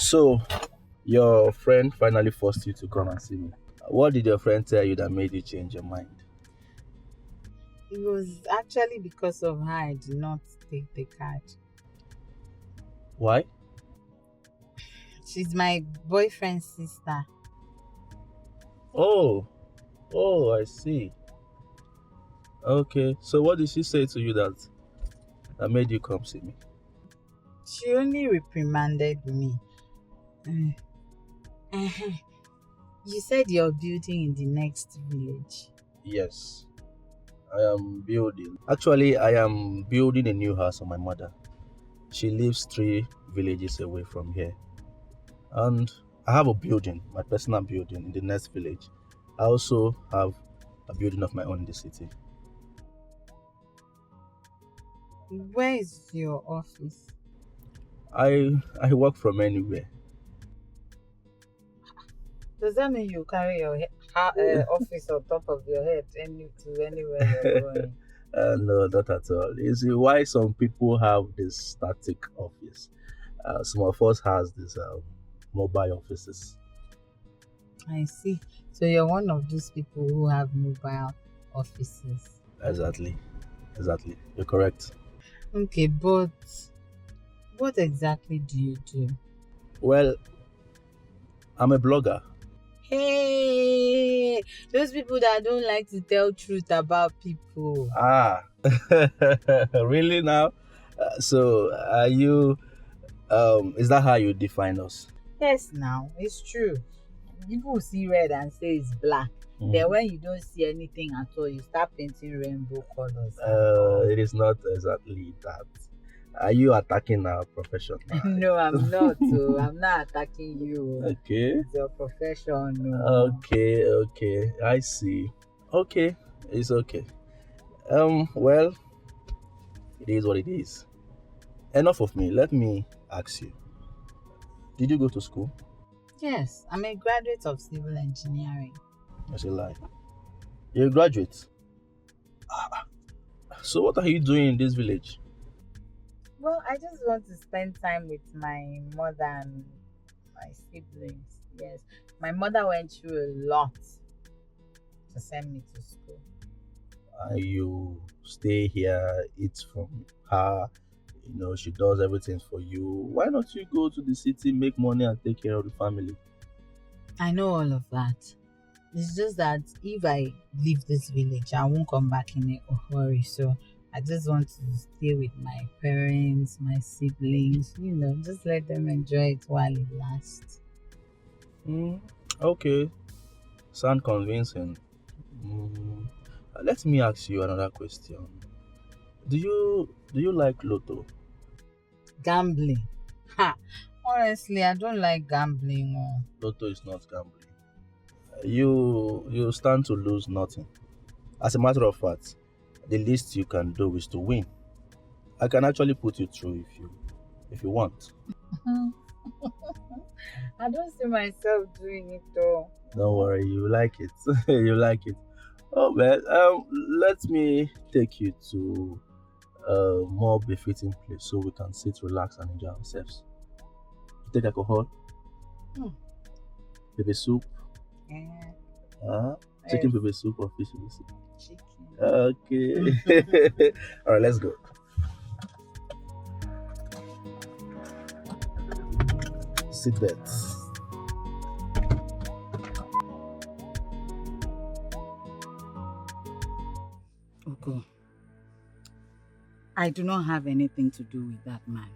So, your friend finally forced you to come and see me. What did your friend tell you that made you change your mind? It was actually because of her I did not take the card. Why? She's my boyfriend's sister. Oh, oh, I see. Okay, so what did she say to you that made you come see me? She only reprimanded me. Mm. Eh, You said you're building in the next village. Yes, I am building. Actually, I am building a new house for my mother. She lives 3 villages away from here. And I have a building, my personal building in the next village. I also have a building of my own in the city. Where is your office? I work from anywhere. Does that mean you carry your office on top of your head anywhere you're going? No, not at all. You see why some people have this static office. Some of us has this mobile offices. I see. So you're one of those people who have mobile offices. Exactly, exactly. You're correct. Okay, but what exactly do you do? Well, I'm a blogger. Hey, those people that don't like to tell truth about people. Ah, really now? So, are you? Is that how you define us? Yes, now it's true. People will see red and say it's black. Then Mm. when you don't see anything at all, you start painting rainbow colors. It is not exactly that. Are you attacking our profession? No, I'm not. So I'm not attacking you. Okay. It's your profession. No. Okay. Okay. I see. Okay. It's okay. Well, it is what it is. Enough of me. Let me ask you. Did you go to school? Yes, I'm a graduate of civil engineering. That's a lie. You're a graduate. So what are you doing in this village? Well, I just want to spend time with my mother and my siblings. Yes, my mother went through a lot to send me to school. You stay here, eat from her. She does everything for you. Why not you go to the city, make money, and take care of the family? I know all of that. It's just that if I leave this village, I won't come back in a hurry. So I just want to stay with my parents, my siblings, just let them enjoy it while it lasts. Mm, okay, sound convincing. Mm, let me ask you another question. Do you like Lotto? Gambling. Ha! Honestly, I don't like gambling. Oh. Lotto is not gambling. You stand to lose nothing. As a matter of fact, the least you can do is to win. I can actually put you through if you want. I don't see myself doing it though. Don't worry, you like it. You like it. Oh well, let me take you to a more befitting place so we can sit, relax, and enjoy ourselves. You take alcohol, Hmm. pepper soup, Yeah, chicken yes, pepper soup or fish pepper soup. chicken. Okay. All right, let's go. Sit back. Okay. I do not have anything to do with that man.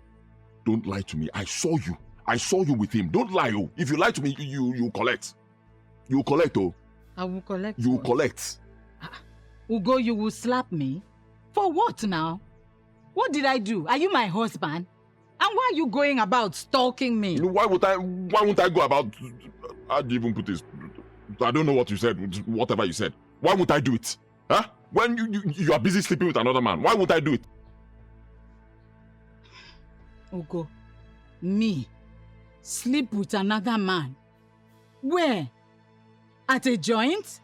Don't lie to me. I saw you. I saw you with him. Don't lie, oh. If you lie to me, you collect. You collect, oh. I will collect. You what? collect. Ugo, you will slap me? For what now? What did I do? Are you my husband? And why are you going about stalking me? Why won't I go about? How do you even put this? I don't know what you said. Whatever you said. Why won't I do it? Huh? When you are busy sleeping with another man, why won't I do it? Ugo, me? Sleep with another man? Where? At a joint?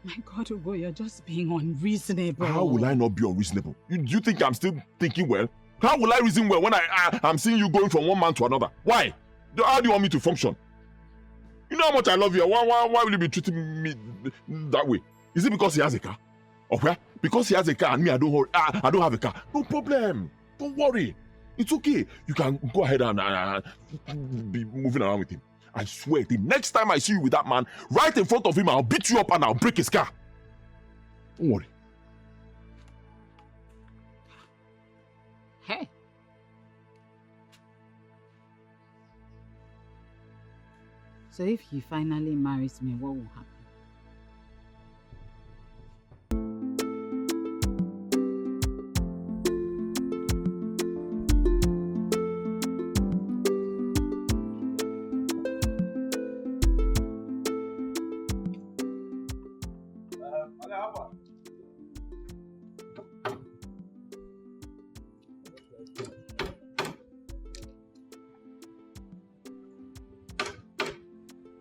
My God, Ugo, you're just being unreasonable. How will I not be unreasonable? Do you think I'm still thinking well? How will I reason well when I'm seeing you going from one man to another? Why? How do you want me to function? You know how much I love you. Why will you be treating me that way? Is it because he has a car? Or where? Because he has a car and me, I don't have a car. No problem. Don't worry. It's okay. You can go ahead and be moving around with him. I swear, the next time I see you with that man, right in front of him, I'll beat you up and I'll break his car. Don't worry. Hey. So if he finally marries me, what will happen?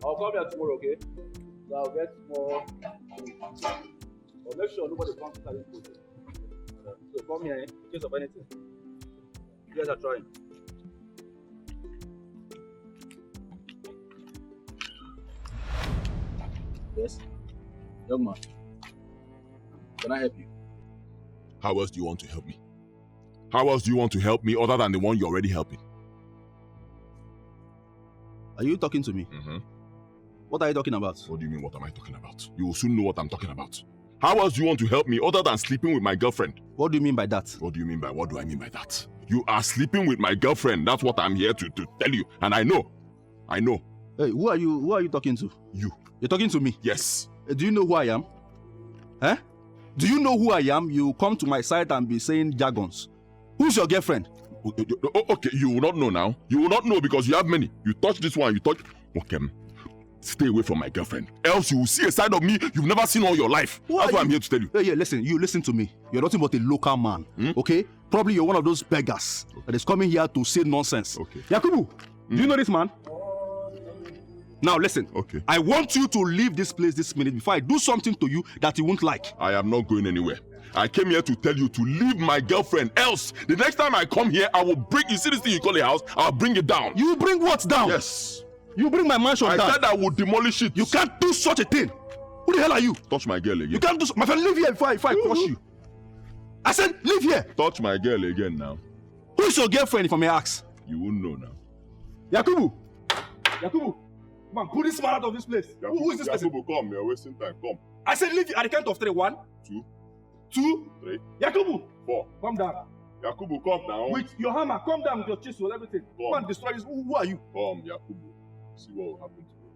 I'll come here tomorrow, okay? So I'll get more. But make sure nobody comes to this project. So come here in case of anything. You guys are trying. Yes? Young man. Can I help you? How else do you want to help me? How else do you want to help me other than the one you're already helping? Are you talking to me? Mm-hmm. What are you talking about? What do you mean, what am I talking about? You will soon know what I'm talking about. How else do you want to help me other than sleeping with my girlfriend? What do you mean by that? What do you mean by what do I mean by that? You are sleeping with my girlfriend. That's what I'm here to tell you. And I know. Hey, who are you talking to? You. You're talking to me? Yes. Do you know who I am? Eh? Do you know who I am? You come to my side and be saying jargons. Who's your girlfriend? Okay, you will not know now. You will not know because you have many. You touch this one, you touch... Okay. Stay away from my girlfriend. Else you will see a side of me you've never seen all your life. That's what I'm here to tell you. Hey, listen. You listen to me. You're nothing but a local man. Okay? Probably you're one of those beggars that is coming here to say nonsense. Okay. Yakubu, do you know this man? Now listen. Okay. I want you to leave this place this minute before I do something to you that you won't like. I am not going anywhere. I came here to tell you to leave my girlfriend. Else, the next time I come here, I will bring... You see this thing you call a house? I'll bring it down. You bring what down? Yes. You bring my mansion down. I said I would demolish it. You can't do such a thing. Who the hell are you? Touch my girl again. You can't do so. My friend, leave here before I crush you. I said, leave here. Touch my girl again now. Who is your girlfriend, if I may ask? You won't know now. Yakubu. Come on, put this man out of this place. Who is this person? Yakubu, come. You're wasting time. Come. I said, leave at the count of 3. 1, 2, 2, 3, Yakubu. 4. Come down. Yakubu, come down. With your hammer, come down with your chisel, everything. Come on, destroy this. Who are you? Come, Yakubu. See what will happen to you.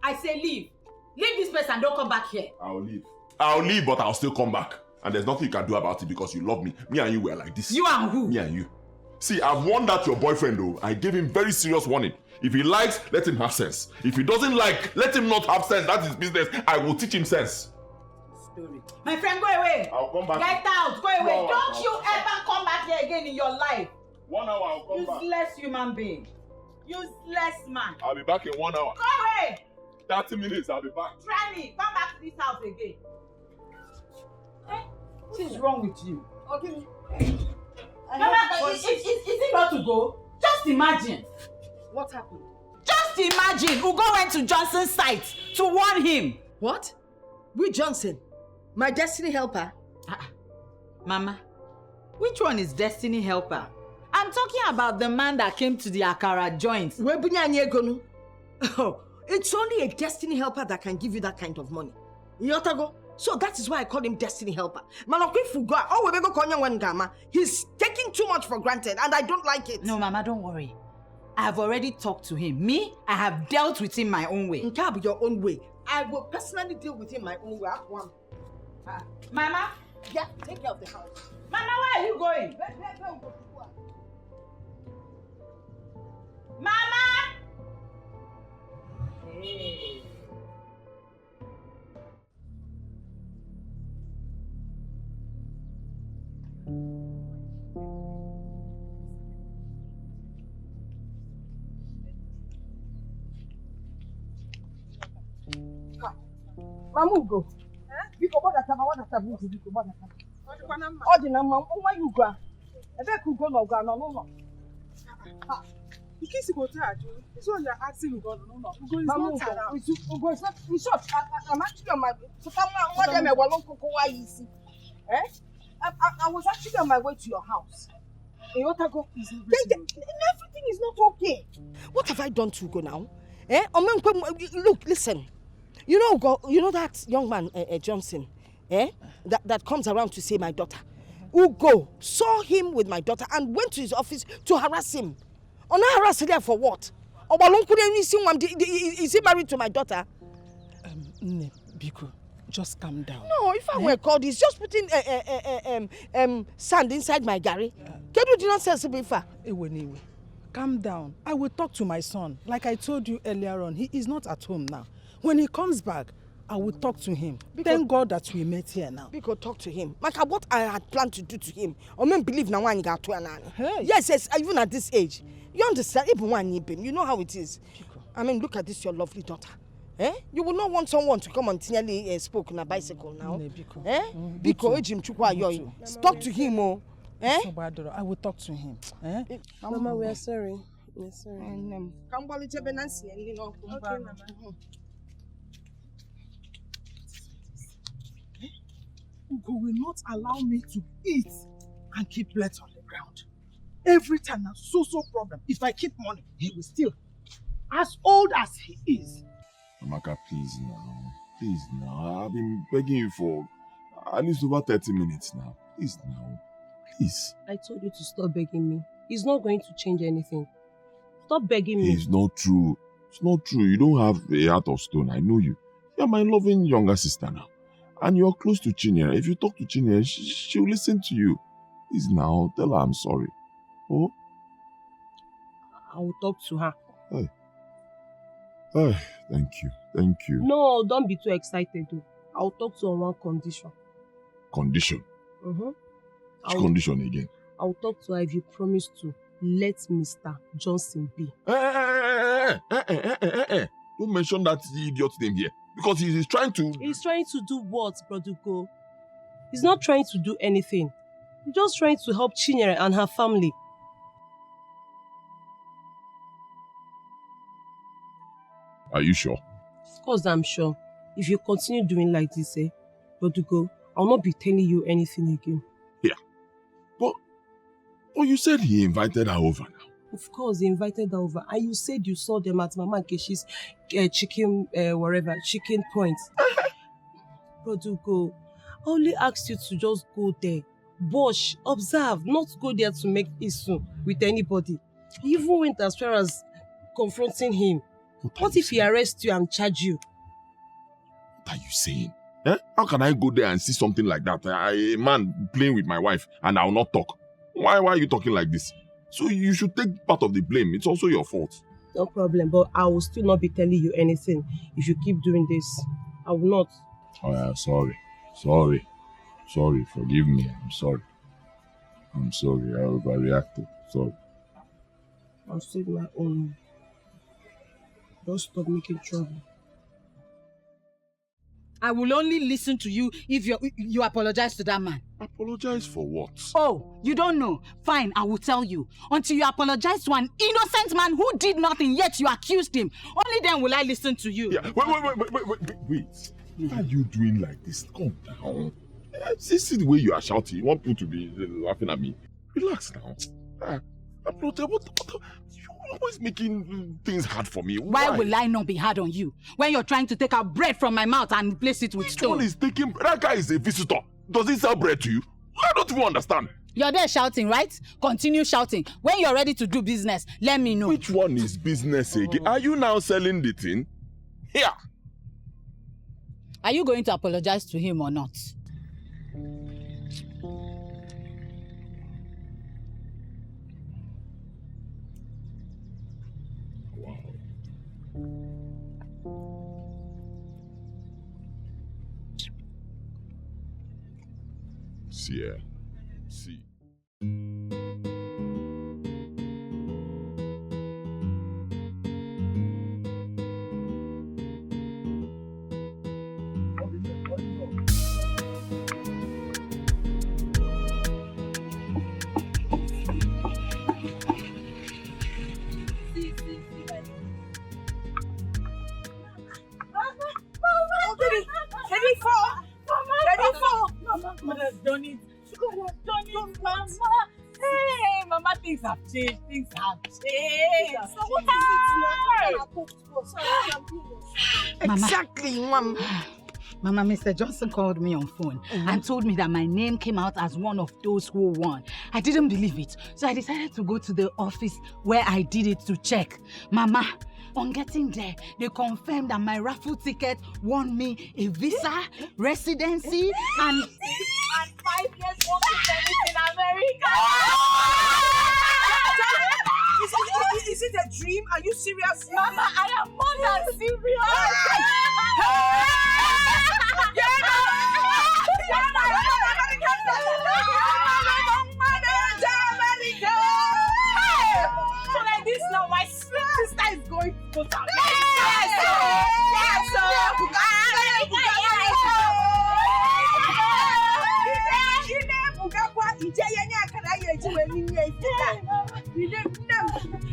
I say leave. Leave this place and don't come back here. I'll leave, but I'll still come back. And there's nothing you can do about it because you love me. Me and you were like this. You and who? Me and you. See, I've warned that your boyfriend though. I gave him very serious warning. If he likes, let him have sense. If he doesn't like, let him not have sense. That's his business. I will teach him sense. Story. My friend, go away. I'll come back. Get out. Go away. No, Don't you ever come back here again in your life. 1 hour, I'll come back. Useless human being. Useless man. I'll be back in 1 hour. Go away. 30 minutes, I'll be back. Try me. Come back to this house again. What is wrong with you? Okay. Mama, is it not to go? Just imagine. What happened? Just imagine. Ugo went to Johnson's site to warn him. What? With Johnson? My destiny helper? Mama, which one is destiny helper? I'm talking about the man that came to the Akara joint. Oh, it's only a destiny helper that can give you that kind of money. Yotago. So that is why I call him destiny helper. He's taking too much for granted and I don't like it. No, Mama, don't worry. I have already talked to him. Me, I have dealt with him my own way. Your own way. I will personally deal with him my own way. Mama? Yeah, take care of the house. Mama, where are you going? Mama! Hey. Mamu go. Biko bada taba wada tabu biko bada taba. Odi na mama, why you go? I bet you go no. In case you go tired, it's all you're asking Ugo no. Ugo is not tired. Ugo is not. In short, I'm actually on my way. So come on, what them won't cook why easy. I was actually on my way to your house. Everything is not okay. What have I done to Ugo now? Look, listen. You know that young man, Johnson, that comes around to see my daughter. Ugo saw him with my daughter and went to his office to harass him. Or not harass him there for what? Is he married to my daughter? Biko, just calm down. No, if I were called, he's just putting sand inside my gari. Can you do not say Sibifa? Anyway, calm down. I will talk to my son. Like I told you earlier on, he is not at home now. When he comes back, I will talk to him. Thank God that we met here now. Because talk to him. Like what I had planned to do to him. I mean, believe now one got to an. Hey. Yes, even at this age. You understand? Even one you know how it is. I mean, look at this, your lovely daughter. You will not want someone to come continually spoke on a bicycle now. Because talk to him, I will talk to him. Mama, we are sorry. We are sorry. Okay, Mama. Ugo will not allow me to eat and keep plate on the ground. Every time there's so problem. If I keep money, he will steal. As old as he is. Amaka, please now. I've been begging you for at least over 30 minutes now. Please now. Please. I told you to stop begging me. It's not going to change anything. Stop begging me. It's not true. It's not true. You don't have a heart of stone. I know you. You're my loving younger sister now. And you're close to Chinyere. If you talk to Chinyere, she'll listen to you. Please now, tell her I'm sorry. Oh? I will talk to her. Hey, thank you. No, don't be too excited though. I'll talk to her on one condition. Condition? Which condition again? I'll talk to her if you promise to let Mr. Johnson be. Don't mention that idiot name here. Because he's trying to... He's trying to do what, Produgo? He's not trying to do anything. He's just trying to help Chinyere and her family. Are you sure? Of course I'm sure. If you continue doing like this, Produgo, I'll not be telling you anything again. Yeah. But you said he invited her over now. Of course, he invited her over. And you said you saw them at Mama Nkeshi's chicken point. Produgo, I only asked you to just go there. Watch, observe, not go there to make issue with anybody. He even went as far as confronting him. What if he arrests you and charge you? What are you saying? How can I go there and see something like that? A man playing with my wife and I will not talk. Why are you talking like this? So you should take part of the blame. It's also your fault. No problem, but I will still not be telling you anything if you keep doing this. I will not. Oh yeah, sorry, forgive me. I'm sorry, I overreacted. Sorry. I'll save my own. Don't stop making trouble. I will only listen to you if you apologize to that man. Apologize for what? Oh, you don't know? Fine, I will tell you. Until you apologize to an innocent man who did nothing, yet you accused him. Only then will I listen to you. Yeah, wait. Why are you doing like this? Calm down. See the way you are shouting. You want people to be laughing at me. Relax now. You're always making things hard for me. Why will I not be hard on you? When you're trying to take out bread from my mouth and replace it with stone. Which one is taking... That guy is a visitor. Does he sell bread to you? I don't even understand. You're there shouting, right? Continue shouting. When you're ready to do business, let me know. Which one is business again? Are you now selling the thing? Here. Are you going to apologize to him or not? See. ready for? Mama could have done it. She could have done it, Mama. Hey, Mama, things have changed. Things have changed. So what is it now? Exactly, Mom. Mama, Mr. Johnson called me on phone and told me that my name came out as one of those who won. I didn't believe it, so I decided to go to the office where I did it to check. Mama, on getting there, they confirmed that my raffle ticket won me a visa, residency, and 5 years work permit in America. Is it a dream? Are you serious? Mama, I am more than serious. So like this now, my sweet sister is going to go to America.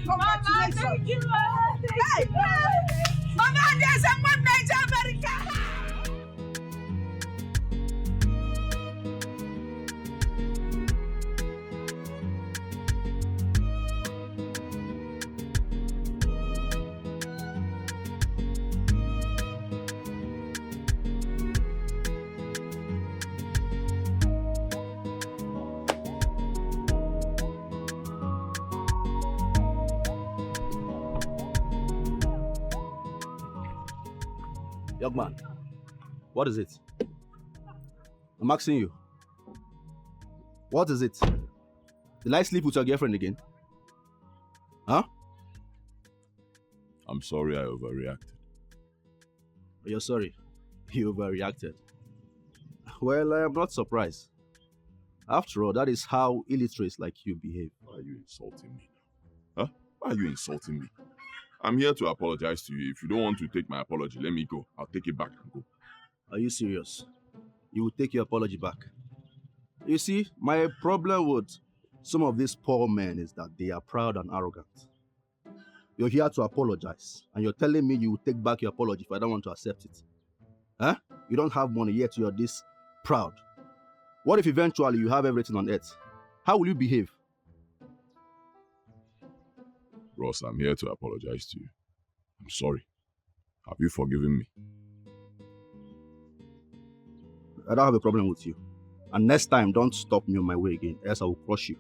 Mama, thank you. Mama, there's someone Naija America. Young man, what is it? I'm asking you. What is it? Did I sleep with your girlfriend again? Huh? I'm sorry I overreacted. You're sorry. You overreacted. Well, I am not surprised. After all, that is how illiterates like you behave. Why are you insulting me now? Huh? Why are you insulting me? I'm here to apologize to you. If you don't want to take my apology, let me go. I'll take it back and go. Are you serious? You will take your apology back? You see, my problem with some of these poor men is that they are proud and arrogant. You're here to apologize, and you're telling me you will take back your apology if I don't want to accept it. Huh? You don't have money, yet you're this proud. What if eventually you have everything on earth? How will you behave? Ross, I'm here to apologize to you. I'm sorry. Have you forgiven me? I don't have a problem with you. And next time, don't stop me on my way again, else I will crush you.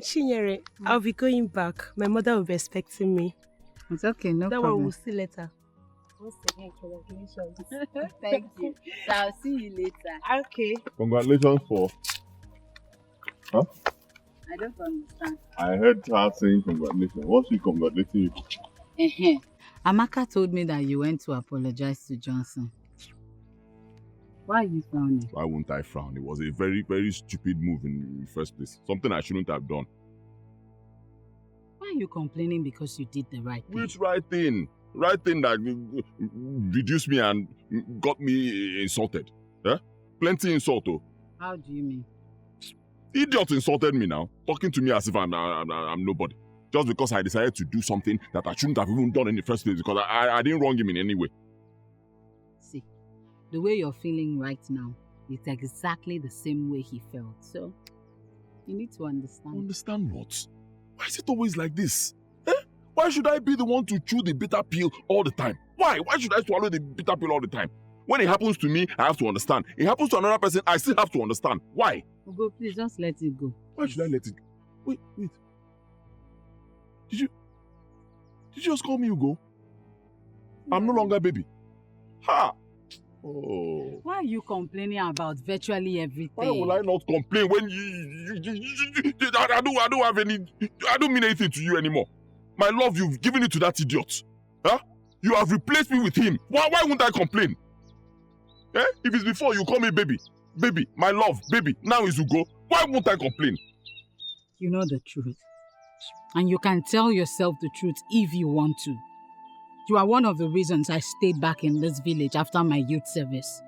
Chinyere, I'll be going back. My mother will be expecting me. It's okay, no That problem. one we'll see later. Once again, congratulations. Thank you. So I'll see you later. Okay. Congratulations for... Huh? I don't understand. I heard her saying congratulations. What's she congratulating you? Amaka told me that you went to apologize to Johnson. Why are you frowning? Why won't I frown? It was a very, very stupid move in the first place. Something I shouldn't have done. Why are you complaining because you did the right thing? Which right thing? Right thing that reduced me and got me insulted. Yeah? Plenty insult, though. How do you mean? Idiot insulted me now, talking to me as if I'm nobody. Just because I decided to do something that I shouldn't have even done in the first place because I didn't wrong him in any way. See, the way you're feeling right now is exactly the same way he felt. So, you need to understand. Understand what? Why is it always like this? Eh? Why should I be the one to chew the bitter pill all the time? Why? Why should I swallow the bitter pill all the time? When it happens to me, I have to understand. It happens to another person, I still have to understand. Why? Ugo, please just let it go. Why should I let it go? Wait. Did you just call me Ugo? I'm no longer baby. Ha! Oh. Why are you complaining about virtually everything? Why will I not complain when I don't mean anything to you anymore. My love, you've given it to that idiot. Huh? You have replaced me with him. Why won't I complain? Eh? If it's before, you call me baby. Baby, my love, baby. Now it's Ugo. Why won't I complain? You know the truth. And you can tell yourself the truth if you want to. You are one of the reasons I stayed back in this village after my youth service.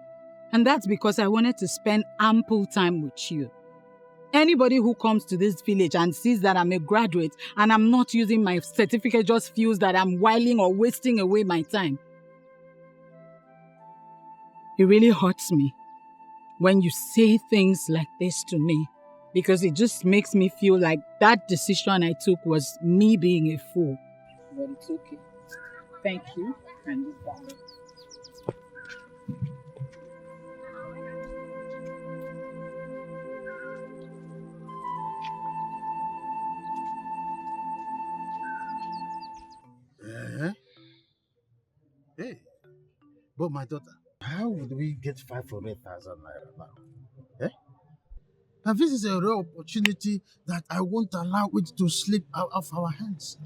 And that's because I wanted to spend ample time with you. Anybody who comes to this village and sees that I'm a graduate and I'm not using my certificate just feels that I'm whiling or wasting away my time. It really hurts me when you say things like this to me, because it just makes me feel like that decision I took was me being a fool. But it's okay. Thank you. And goodbye. Hey, but my daughter, how would we get 500,000 naira now? Eh? And this is a rare opportunity that I won't allow it to slip out of our hands.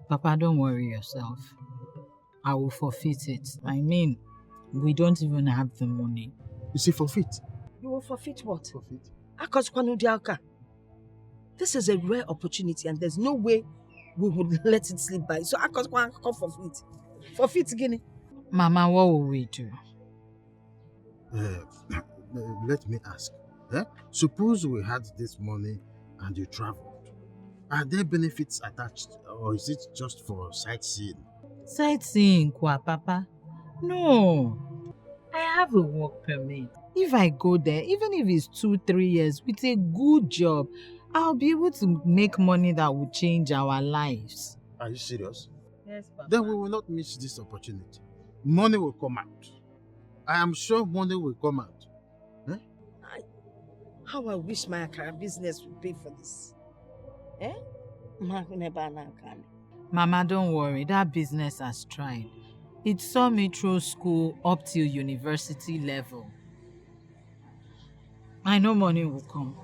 Papa, don't worry yourself. I will forfeit it. I mean, we don't even have the money. You see, forfeit. You will forfeit what? Forfeit. This is a rare opportunity and there's no way we would let it slip by. So I can't forfeit. Forfeit, Guinea. Mama, what will we do? Let me ask. Suppose we had this money and you traveled. Are there benefits attached or is it just for sightseeing? Sightseeing, Papa? No. I have a work permit. If I go there, even if it's 2-3 years, with a good job, I'll be able to make money that will change our lives. Are you serious? Yes, Papa. Then we will not miss this opportunity. Money will come out. I am sure money will come out. How I wish my Akara business would pay for this. Mama, don't worry. That business has tried. It saw me through school up till university level. I know money will come.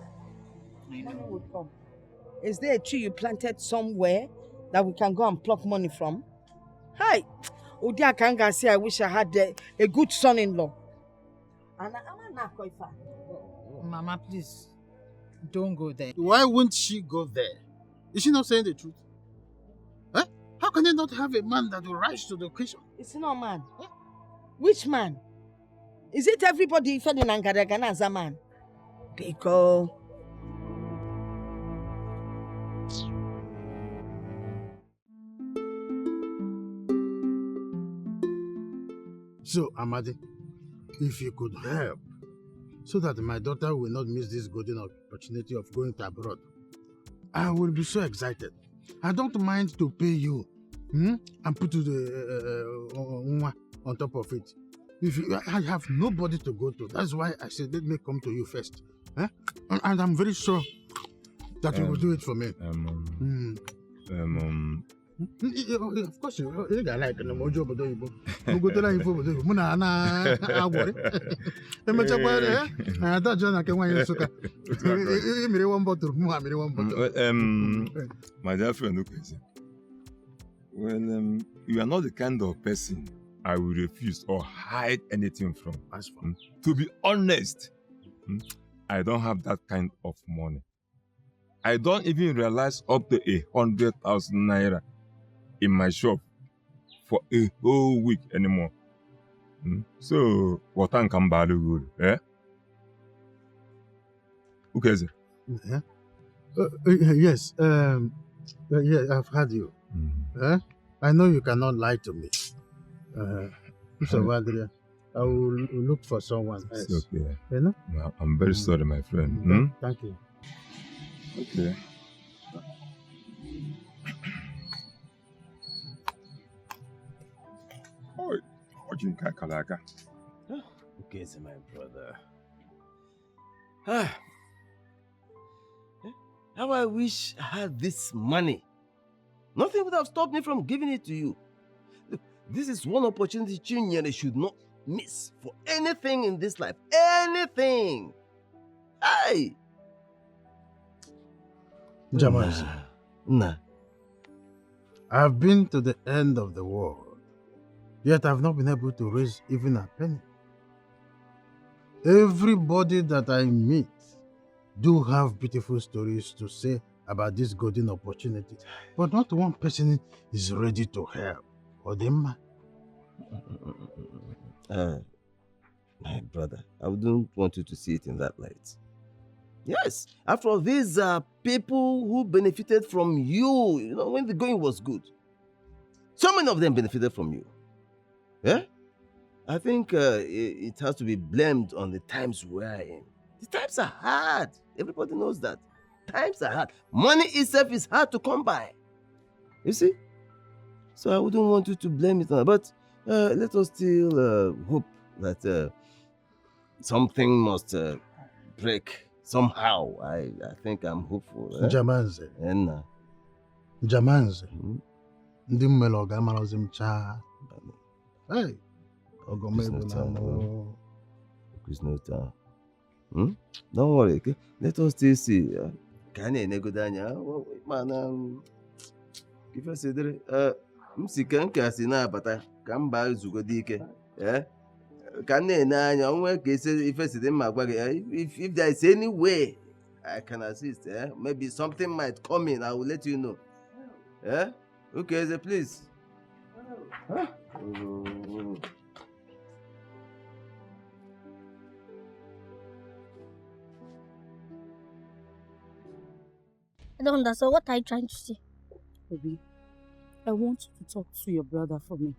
Money will come. Is there a tree you planted somewhere that we can go and pluck money from? Hi! Udia Kanga say I wish I had a good son-in-law. Mama, please, don't go there. Why won't she go there? Is she not saying the truth? How can they not have a man that will rise to the occasion? It's not man. Which man? Is it everybody feeling Angaragana as a man? Because so, Amadi, if you could help, so that my daughter will not miss this golden opportunity of going to abroad, I will be so excited. I don't mind to pay you and put the on top of it. I have nobody to go to. That's why I said, let me come to you first. And I'm very sure that you will do it for me. Of course, you like no more job. You go to the info. Muna worry. I thought John can want you to me one bottle. My dear friend, well, you are not the kind of person I will refuse or hide anything from. To be honest, I don't have that kind of money. I don't even realize up to 100,000 naira in my shop for a whole week anymore. So, what can come by the good? Okay, is it? Yes. Yeah, I've heard you. I know you cannot lie to me. So, I will look for someone else. It's okay. You know? I'm very sorry, my friend. Thank you. Okay. Okay, so my brother. How I wish I had this money. Nothing would have stopped me from giving it to you. Look, this is one opportunity Chinyere should not miss for anything in this life. Anything. Hey! Jamaisi, Nah. I've been to the end of the world, yet I've not been able to raise even a penny. Everybody that I meet do have beautiful stories to say about this golden opportunity, but not one person is ready to help. Odemma. My brother, I wouldn't want you to see it in that light. Yes, after all, these are people who benefited from you, when the going was good. So many of them benefited from you. Yeah? I think it has to be blamed on the times we are in. The times are hard. Everybody knows that. Times are hard. Money itself is hard to come by. You see? So I wouldn't want you to blame it on her. But let us still hope that something must break somehow. I think I'm hopeful. Jamanze. Jamanze. Ndị mmele ọ ga-amarozi m chaa. Hey. Ogomebo na mo. Chris no time. Don't worry, okay? Let us still see. Can you nego danya? Man, if I say there, Msikan kasi na bata kamba zugodike. Can you na onwe case if I say them if there is any way I can assist, maybe something might come in. I will let you know. Okay, so please. I don't understand. What are you trying to say? Obi, I want you to talk to your brother for me.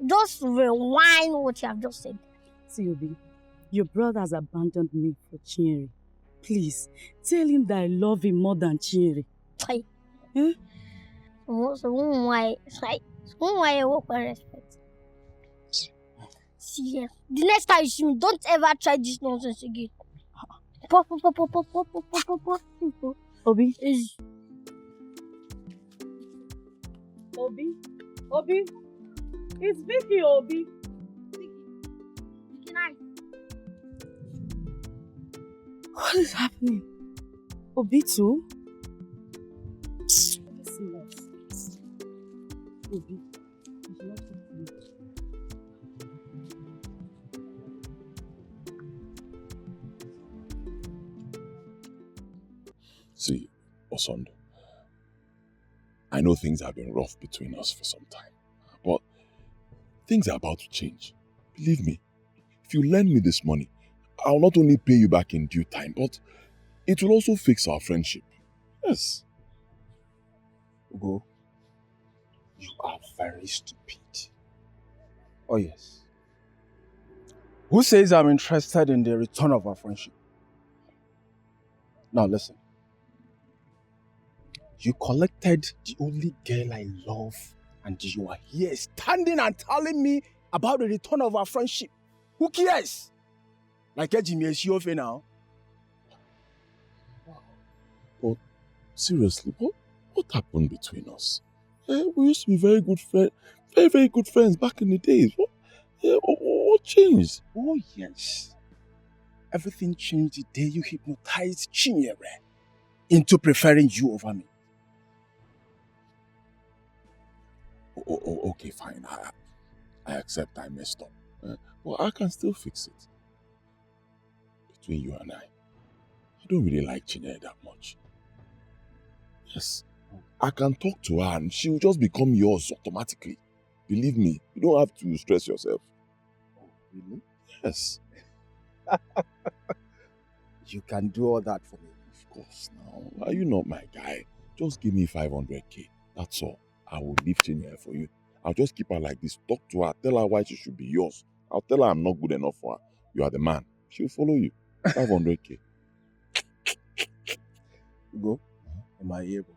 Just rewind what you have just said. See, Obi, your brother has abandoned me for Chinyere. Please, tell him that I love him more than Chinyere. So why I work with respect? See, the next time you see me, don't ever try this nonsense again. Obi? Obi? It's Vicky, Obi. Can I? What is happening? Obi too? Let's see what. Obi, you should not talk to me. See, Osondo, I know things have been rough between us for some time, but things are about to change. Believe me, if you lend me this money, I'll not only pay you back in due time, but it will also fix our friendship. Yes. Ugo, you are very stupid. Oh yes. Who says I'm interested in the return of our friendship? Now listen. You collected the only girl I love, and you are here standing and telling me about the return of our friendship. Who cares? Like Jimmy Esiofe now. But seriously, what happened between us? We used to be very good friends, very, very good friends back in the days. What changed? Oh yes. Everything changed the day you hypnotized Chinyere into preferring you over me. Okay, fine. I accept I messed up. But I can still fix it. Between you and I don't really like Chinyere that much. Yes, I can talk to her and she will just become yours automatically. Believe me, you don't have to stress yourself. Oh, really? Yes. You can do all that for me. Of course, now. Are you not my guy? Just give me 500k. That's all. I will leave Chinyere for you. I'll just keep her like this. Talk to her. Tell her why she should be yours. I'll tell her I'm not good enough for her. You are the man. She'll follow you. 500k. Ugo, am I able?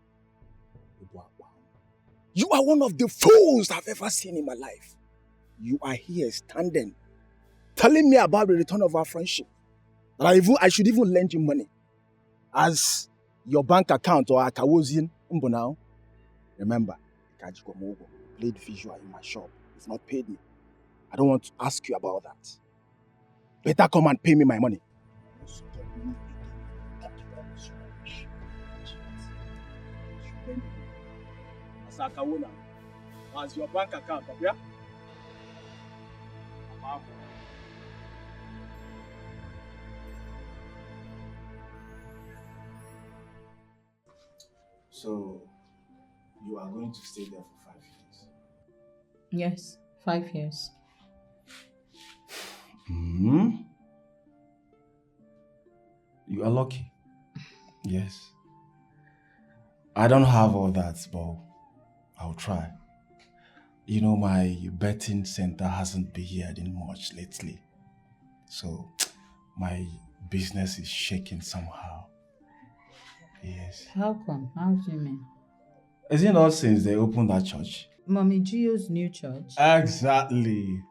You are one of the fools I've ever seen in my life. You are here standing, telling me about the return of our friendship. That I should even lend you money. As your bank account or Akawozin now. Remember, Kajikomogo played visual in my shop. You've not paid me. I don't want to ask you about that. Better come and pay me my money. Sakawona, as your bank account, okay? So, you are going to stay there for 5 years. Yes, 5 years. Hmm? You are lucky. Yes. I don't have all that, but I'll try. You know, my betting center hasn't been yielding much lately. So, my business is shaking somehow. Yes. How come? How do you mean? Is it not since they opened that church? Mommy Gio's new church? Exactly.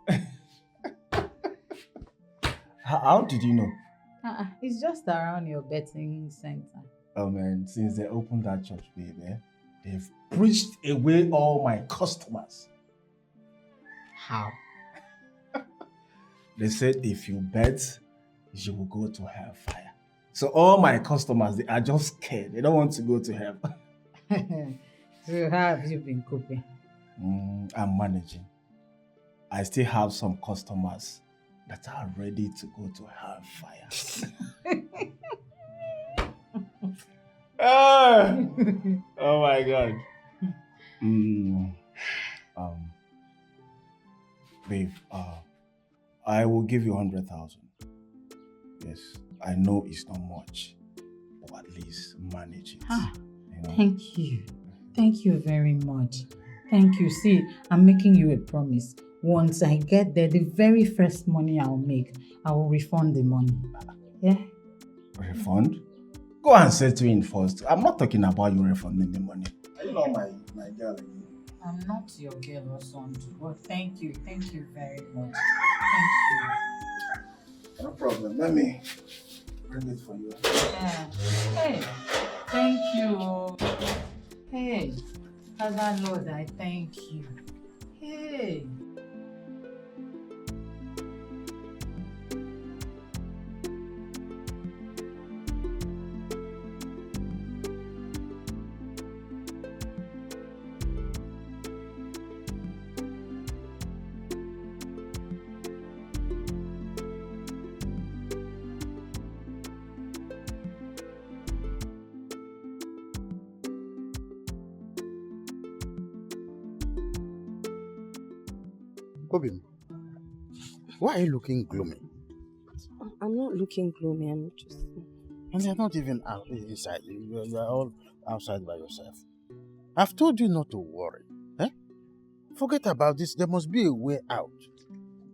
How did you know? It's just around your betting center. Oh man, since they opened that church, baby, they've preached away all my customers. How? They said if you bet, you will go to hellfire. So all my customers, they are just scared. They don't want to go to hell. So how have you been coping? I'm managing. I still have some customers that are ready to go to hellfire. Oh my God. Babe, I will give you 100,000. Yes, I know it's not much, but at least manage it. You know? Thank you. Thank you very much. Thank you. See, I'm making you a promise. Once I get there, the very first money I'll make, I will refund the money. Yeah? Refund? Go and settle in first. I'm not talking about you refunding the money. Are you not my girl? I'm not your girl or something, but thank you. Thank you very much. Thank No problem. Let me bring it for you. Yeah. Hey, thank you. Hey, Father Lord, I thank you. Hey. Obim, why are you looking gloomy? I'm not looking gloomy, I'm just... And you're not even out inside. You're all outside by yourself. I've told you not to worry. Eh? Forget about this. There must be a way out.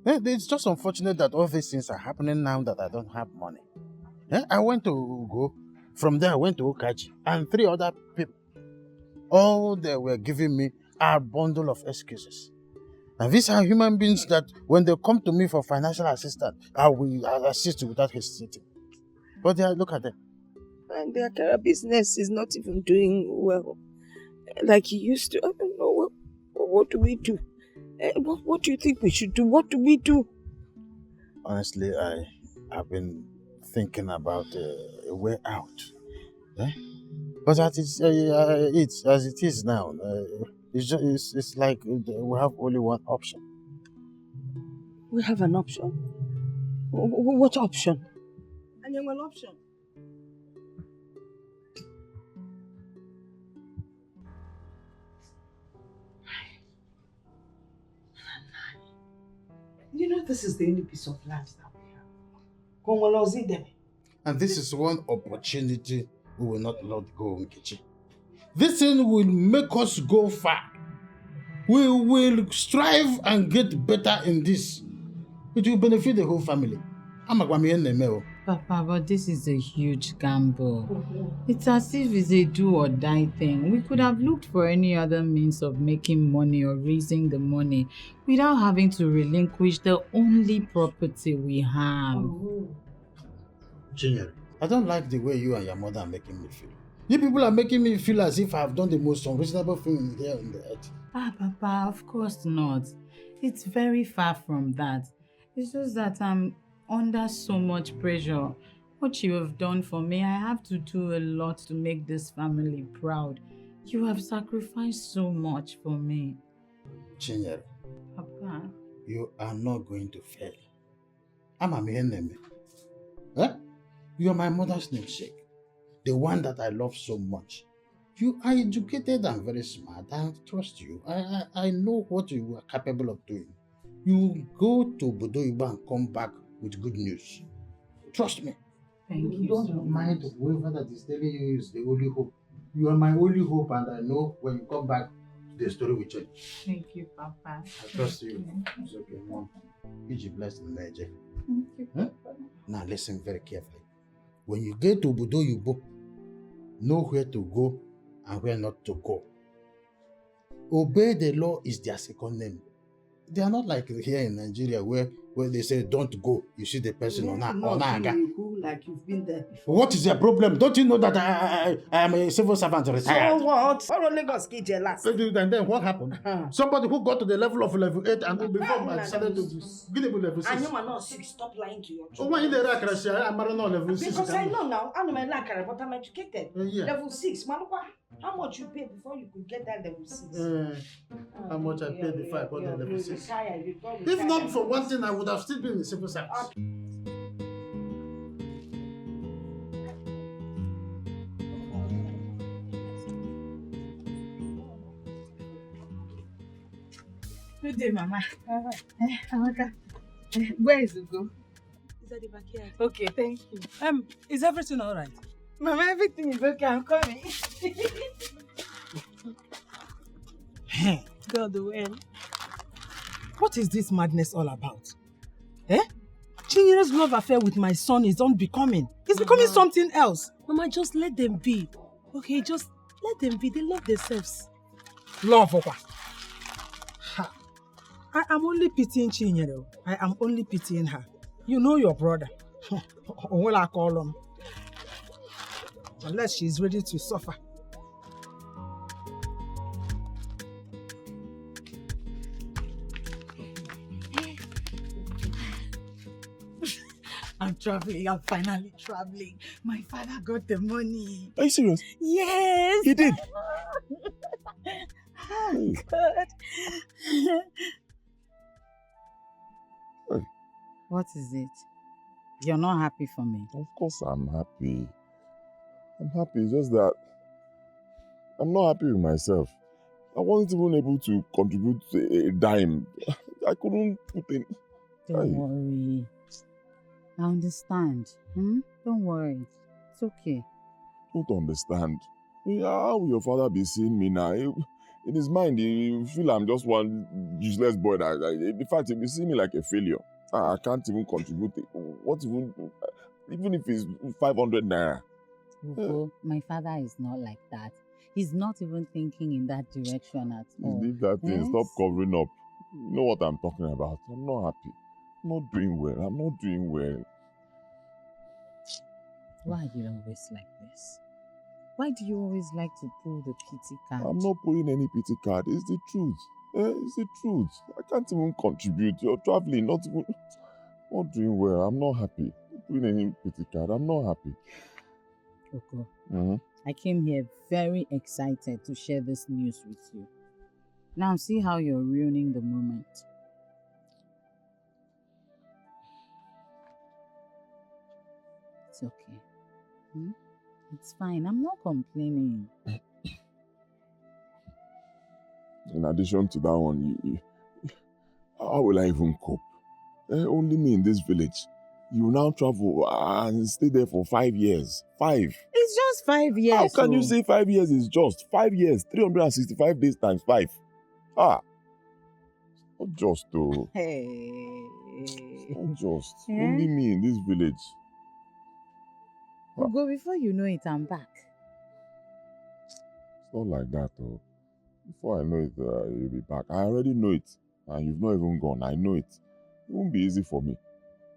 It's just unfortunate that all these things are happening now that I don't have money. I went to Ugo. From there, I went to Okaji. And 3 other people. All they were giving me are a bundle of excuses. And these are human beings that when they come to me for financial assistance, I will assist you without hesitating. But look at them. And the Akara business is not even doing well like it used to. I don't know. What do we do? What do you think we should do? What do we do? Honestly, I've been thinking about a way out. But as it is now, it's like we have only one option. We have an option? What option? And you have an option. You know this is the only piece of land that we have. And this is one opportunity we will not let go, Nkechi. This thing will make us go far. We will strive and get better in this. It will benefit the whole family. Papa, but this is a huge gamble. It's as if it's a do or die thing. We could have looked for any other means of making money or raising the money without having to relinquish the only property we have. Chinyere, I don't like the way you and your mother are making me feel. You people are making me feel as if I have done the most unreasonable thing here on the earth. Papa, of course not. It's very far from that. It's just that I'm under so much pressure. What you have done for me, I have to do a lot to make this family proud. You have sacrificed so much for me. Chinyere, Papa, you are not going to fail. I'm a man. You are my mother's namesake. The one that I love so much. You are educated and very smart. I trust you. I know what you are capable of doing. You go to Bodoiba and come back with good news. Trust me. Thank you. Don't mind whoever that is telling you is the only hope. You are my only hope, and I know when you come back, the story will change. Thank you, Papa. I trust you. It's okay, Mom. Be blessed in Naija. Thank you, Papa. Now listen very carefully. When you get to Bodoiba, know where to go and where not to go. Obey the law is their second name. They are not like here in Nigeria where they say don't go. You see the person on Aga. Like you've been there before. What is their problem? Don't you know that I am a civil servant retired? So what? Only God get jealous. And then what happened? Somebody who got to the level of level 8 and before I decided to get to level 6. And you are not 6. Stop lying to your Oh, children. why in the Akara, I'm not level 6. Because I know now, I'm not Akara, but I'm educated. Yeah. Level 6. Manuka, how much you pay before you could get that level 6? How much I paid before I got the level 6? If If not for one thing, I would have still been in civil service. Good day, Mama. Amaka. Where is Ugo? Is at the backyard. Okay, thank you. Is everything all right? Mama, everything is okay. I'm coming. God, when? What is this madness all about? Chinyere's love affair with my son is unbecoming. It's becoming something else. Mama, just let them be. Okay, just let them be. They love themselves. Love, Opa. I am only pitying Chinyere. I am only pitying her. You know your brother. What I call him. Unless she's ready to suffer. I'm traveling. I'm finally traveling. My father got the money. Are you serious? Yes. He did? Oh, God. What is it? You're not happy for me? Of course I'm happy. I'm happy. It's just that I'm not happy with myself. I wasn't even able to contribute a dime. I couldn't put in. Don't worry. I understand. Don't worry. It's okay. Don't understand. How will your father be seeing me now? In his mind, he feel I'm just one useless boy. In fact, he'll be seeing me like a failure. I can't even contribute. What even if it's 500 naira? Ugo, my father is not like that. He's not even thinking in that direction at all. Leave that thing. Yes? Stop covering up. You know what I'm talking about. I'm not happy. I'm not doing well. I'm not doing well. Why are you always like this? Why do you always like to pull the pity card? I'm not pulling any pity card. It's the truth. It's the truth. I can't even contribute. You're traveling, not doing well. I'm not happy. Not doing any pity card. I'm not happy. Ugo, I came here very excited to share this news with you. Now see how you're ruining the moment. It's okay. It's fine. I'm not complaining. In addition to that one, how will I even cope? Only me in this village. You now travel and stay there for 5 years. 5. It's just 5 years. How can you say 5 years is just? 5 years, 365 days times 5. Not just though. Hey. Not just. Only me in this village. Ugo, before you know it, I'm back. It's not like that though. Before I know it, you'll be back. I already know it. And you've not even gone. I know it. It won't be easy for me.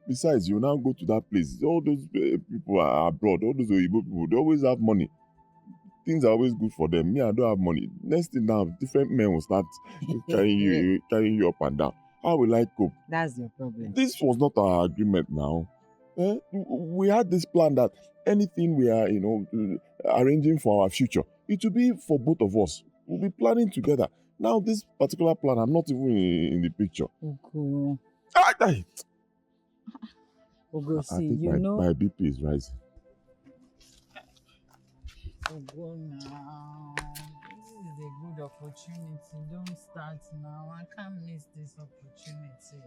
Besides, you now go to that place. All those people are abroad. All those Oyibo people, they always have money. Things are always good for them. Me, I don't have money. Next thing now, different men will start carrying you up and down. How will I cope? That's your problem. This was not our agreement now. We had this plan that anything we are, arranging for our future, it will be for both of us. We'll be planning together. Now, this particular plan, I'm not even in the picture. Ugo. Ugo, see, I think you know. my BP is rising. Ugo now. good opportunity. Don't start now. I can't miss this opportunity.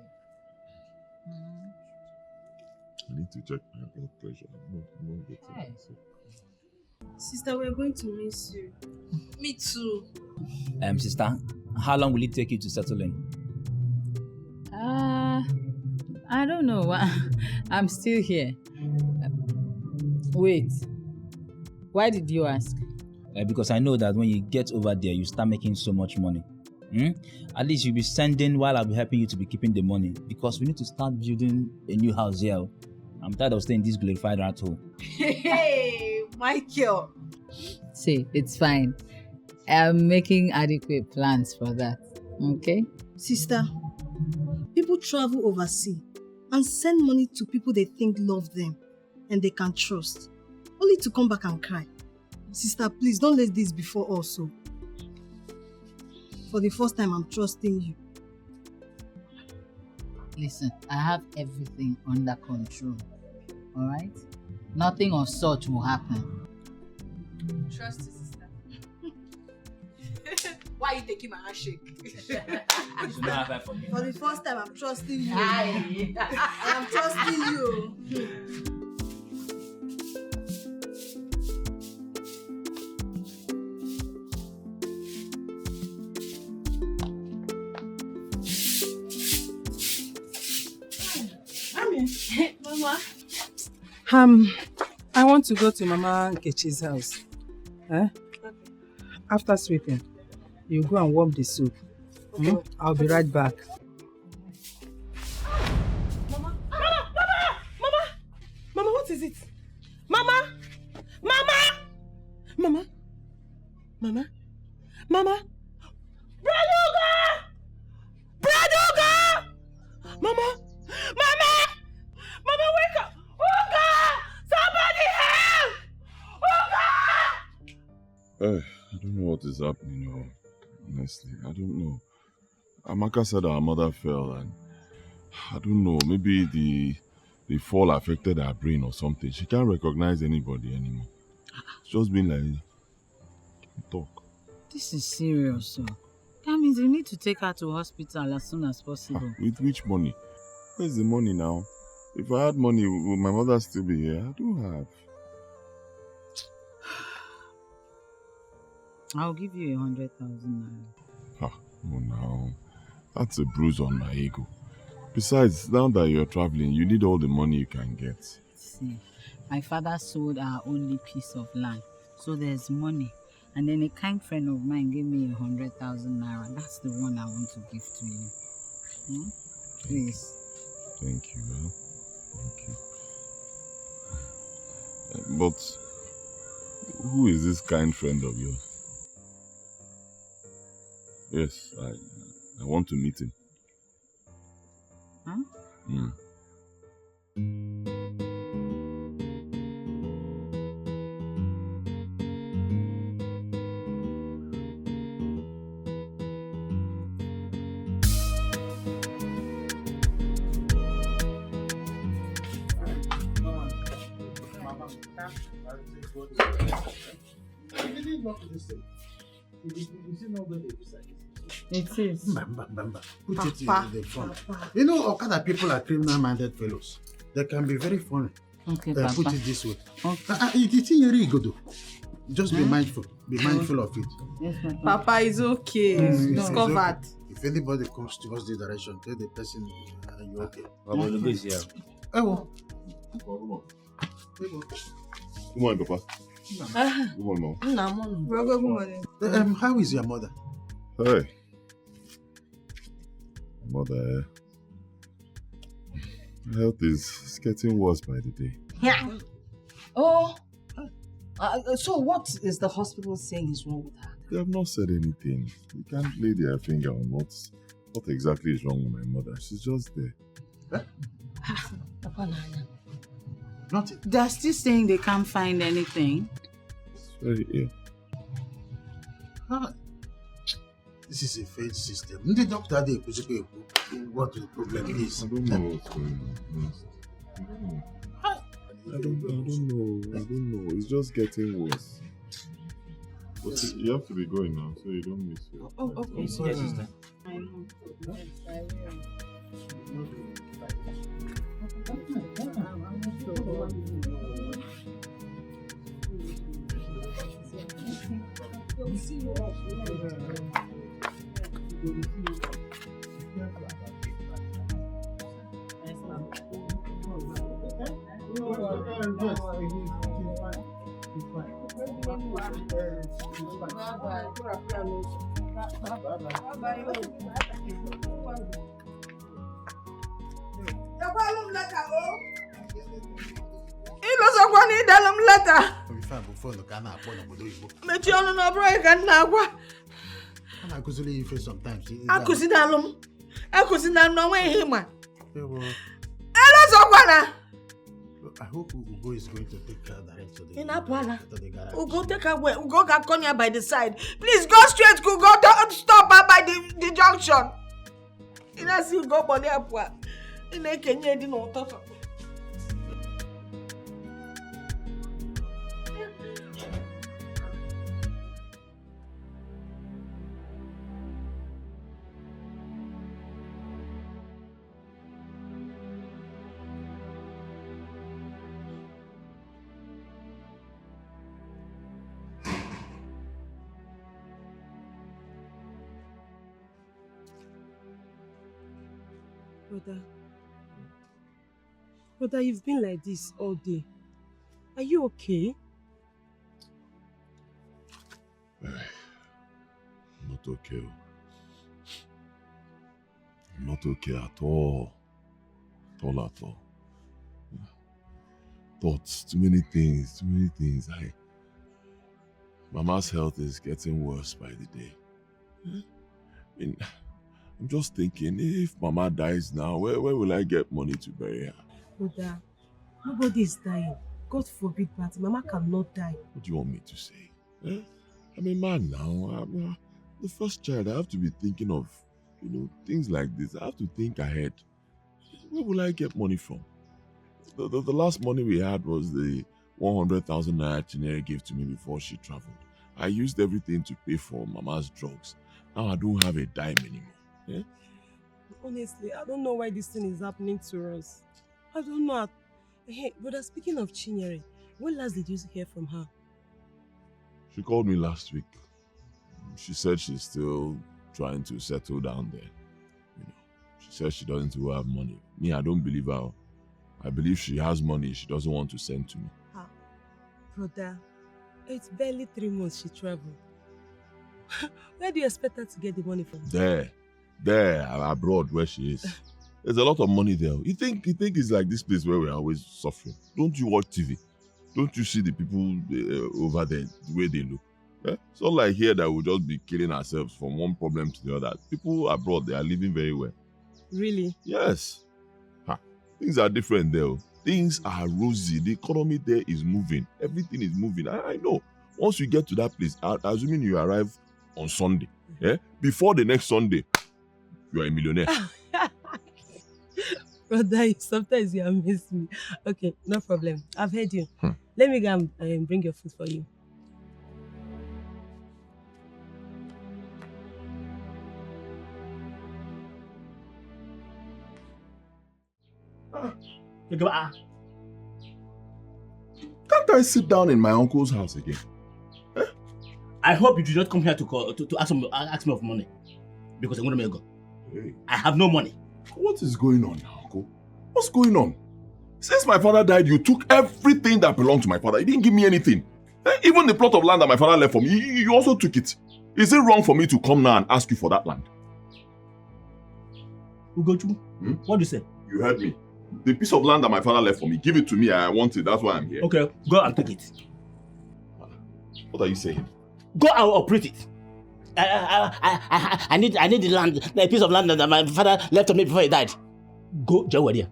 I need to check my blood pressure. I'm not getting Hey. sick. Sister, we're going to miss you. Me too. Sister, how long will it take you to settle in? I don't know. I'm still here. Wait. Why did you ask? Because I know that when you get over there, you start making so much money. At least you'll be sending while I'll be helping you to be keeping the money. Because we need to start building a new house here. I'm tired of staying in this glorified rat hole. Hey, Michael. See, it's fine. I'm making adequate plans for that. Okay? Sister, people travel overseas and send money to people they think love them and they can trust, only to come back and cry. Sister, please don't let this before also. For the first time, I'm trusting you. Listen, I have everything under control. Alright? Nothing of such will happen. Trust you, sister. Why are you taking my handshake? For the first time, I'm trusting you. Aye. I'm trusting you. Mama. I want to go to Mama Nkechi's house. After sweeping, you go and warm the soup. I'll be right back. Mama, what is it? Mama! Braduga! Mama, wake up! Uga! Somebody help! Uga! I don't know what is happening, honestly. I don't know. Amaka said her mother fell and I don't know, maybe the fall affected her brain or something. She can't recognize anybody anymore. It's just been like, talk. This is serious, sir. That means you need to take her to hospital as soon as possible. With which money? Where's the money now? If I had money, would my mother still be here? I don't have. I'll give you 100,000 naira. Oh no. That's a bruise on my ego. Besides, now that you're traveling, you need all the money you can get. See, my father sold our only piece of land, so there's money. And then a kind friend of mine gave me 100,000 naira. That's the one I want to give to you. Please. Thank you. Thank you. But who is this kind friend of yours? Yes, I want to meet him. Huh? It is. Bamba. Put it in the front. You know, Okada people are criminal-minded fellows. They can be very funny. Okay, Papa. Put it this way. Okay. Just be mindful. Be mindful of it. Yes, Papa is okay. It's covered. Okay. If anybody comes towards the direction, tell the person you're okay. Good morning, Papa. Good morning, Mom. Good morning. How is your mother? Hey. Mother, her health is getting worse by the day. Yeah. Oh. So what is the hospital saying is wrong with her? They have not said anything. You can't lay their finger on what exactly is wrong with my mother. She's just there. Nothing. They're still saying they can't find anything. It's very ill. This is a failed system. The doctor they what the problem is. I don't know what's going on. I don't know. It's just getting worse. But you have to be going now, so you don't miss it. Oh, okay. Yes, sister. I know. Yes, I will. ịlọsọkwa na ịdalụ m leta Ife a bụ fonu ka a na-akpọ n'obodo Igbo. mechie ọnụ na ọbụrụ anyị ka m na-agwa A na-akụziri ya ife sometimes. akụzinalụ m akụzinalụ m na onwe ihe ịma Ewo. ịlọsọkwana I hope Ugo is going to take direct to the, ị na-apụ ala to the garage. Ugo take away Ugo ga-akọ ya by the side please go straight to Ugo don't stop her by the junction ị na-asị Ugo gbọlị apụ a ị na-ekenye dị n'ụtụtụ Brother, you've been like this all day. Are you okay? Not okay. I'm not okay at all. At all. Thoughts, too many things. Mama's health is getting worse by the day. I mean, I'm just thinking, if Mama dies now, where will I get money to bury her? Brother, nobody is dying. God forbid, but Mama cannot die. What do you want me to say? I'm a man now. I'm the first child. I have to be thinking of, things like this. I have to think ahead. Where will I get money from? The last money we had was the 100,000 naira Chinere gave to me before she traveled. I used everything to pay for Mama's drugs. Now I don't have a dime anymore. Yeah? Honestly, I don't know why this thing is happening to us. I don't know. Hey, brother, speaking of Chinyere, when last did you hear from her? She called me last week. She said she's still trying to settle down there. She says she doesn't even have money. Me, I don't believe her. I believe she has money she doesn't want to send to me. Brother, it's barely 3 months she traveled. Where do you expect her to get the money from? There, abroad where she is. There's a lot of money there. You think it's like this place where we're always suffering? Don't you watch TV? Don't you see the people over there, the way they look? Yeah? It's not like here that we'll just be killing ourselves from one problem to the other. People abroad, they are living very well. Really? Yes. Things are different there. Things are rosy. The economy there is moving. Everything is moving. I know. Once you get to that place, assuming you arrive on Sunday, before the next Sunday, you are a millionaire. Brother, sometimes you amaze me. Okay, no problem. I've heard you. Let me go and bring your food for you. Can't I sit down in my uncle's house again? I hope you do not come here to ask me of money. Because I'm going to go. Hey. I have no money. What is going on now, Uncle? What's going on? Since my father died, you took everything that belonged to my father. You didn't give me anything. Even the plot of land that my father left for me, you also took it. Is it wrong for me to come now and ask you for that land? Ugochu, what do you say? You heard me. The piece of land that my father left for me, give it to me. I want it. That's why I'm here. Okay, go and take it. What are you saying? Go and operate it. I need the land, the piece of land that my father left to me before he died. Go, Jawadiya.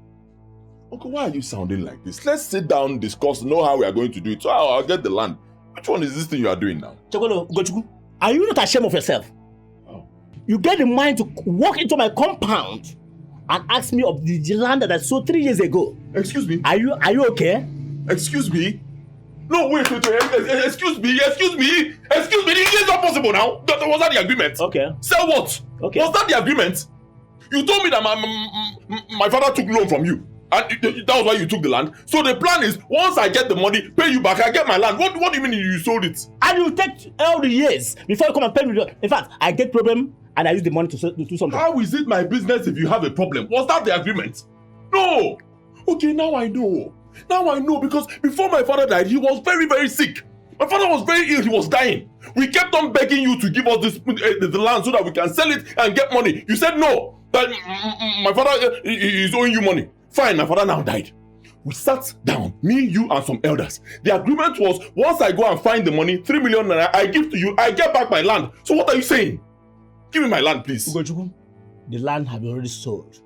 Uncle, why are you sounding like this? Let's sit down, discuss, know how we are going to do it. So I'll get the land. Which one is this thing you are doing now? Chokolo, Ugochukwu, are you not ashamed of yourself? Oh. You get the mind to walk into my compound and ask me of the land that I sold 3 years ago. Excuse me? Are you okay? Excuse me? No, wait. Excuse me. It's not possible now. Was that the agreement? Okay. Sell what? Okay. Was that the agreement? You told me that my father took loan from you. And that was why you took the land. So the plan is, once I get the money, pay you back, I get my land. What do you mean you sold it? And you take all the years before you come and pay me. In fact, I get problem and I use the money to do something. How is it my business if you have a problem? Was that the agreement? No. Okay, now I know. Because before my father died, he was very, very sick. My father was very ill. He was dying. We kept on begging you to give us the land so that we can sell it and get money. You said no. That my father is owing you money. Fine, my father now died. We sat down, me, you, and some elders. The agreement was, once I go and find the money, 3 million naira, I give to you, I get back my land. So what are you saying? Give me my land, please. Ugochukwu, the land have been already sold.